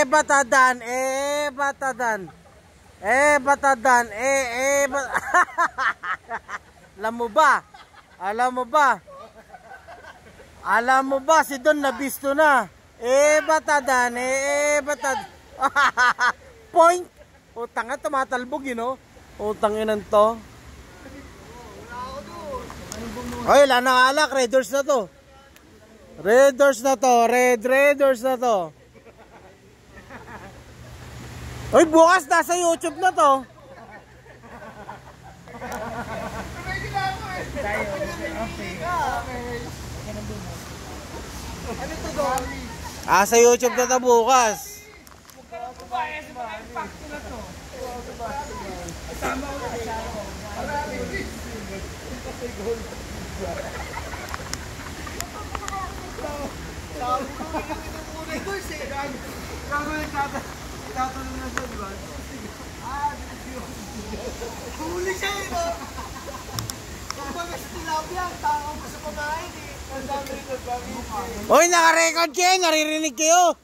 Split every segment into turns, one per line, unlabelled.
Batadan, batadan. Batadan, Alam mo ba? Alam mo ba? Alam mo ba si Don nabisto na? Batadan, batad. Point. Utang nga tumatalbog yun, oh. Utang inan to. Oy, wala nang alak, Red Doors na to. Red Doors na to, Red Doors na to. Oy, bukas nasa YouTube na to. Sa YouTube na to bukas.
Huli siya eh, no? Kung baga sa tilapia, ang tawag ko sa pamain eh. Ang dami rin nagpamit.
Oy, naka-record kayo, naririnig kayo.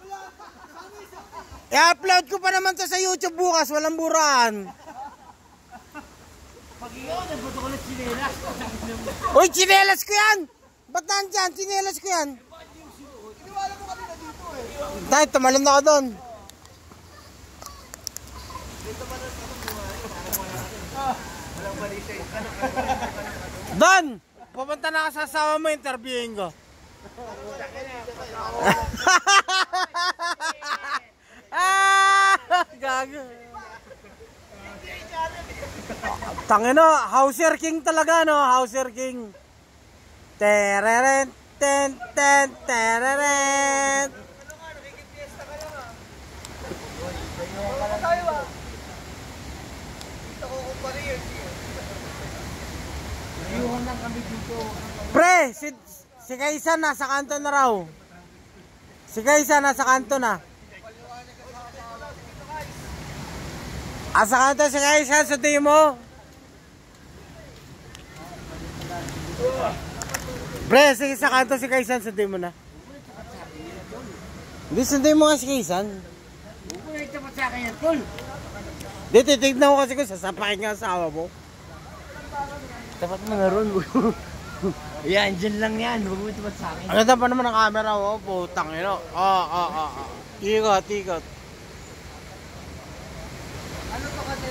I-upload ko pa naman to sa YouTube bukas, walang buraan.
Pag iyon, nagbato ko ng chinelas.
Uy, chinelas ko yan! Ba't nandyan? Chinelas ko yan.
Iniwala mo kanina dito eh.
Dahil, tumalon ako doon. Don! Pupunta na ka sa asawa mo, interviewin ko. Gago. Tangino, Hauser King talaga, no? Hauser King. Tereren, ten, ten, tereren. Pre, si Kaisa nasa kanto na raw. Si Kaisa nasa kanto na. Asa kanto si Kaisa, sunduin mo. Pre, sige sa kanto si Kaisa, sunduin mo na. Hindi, sunduin mo nga si Kaisa.
Huwag mo na itapat sa akin yan, tol.
Hindi, titignan ko kasi kung sasapakin nga asawa mo.
Tapat mo na ron. Yan, dyan lang yan. Huwag mo itapat sa akin.
Ang ganda pa naman ang camera, oh. Putang ino. Ikot, ikot.
Ano to kasi?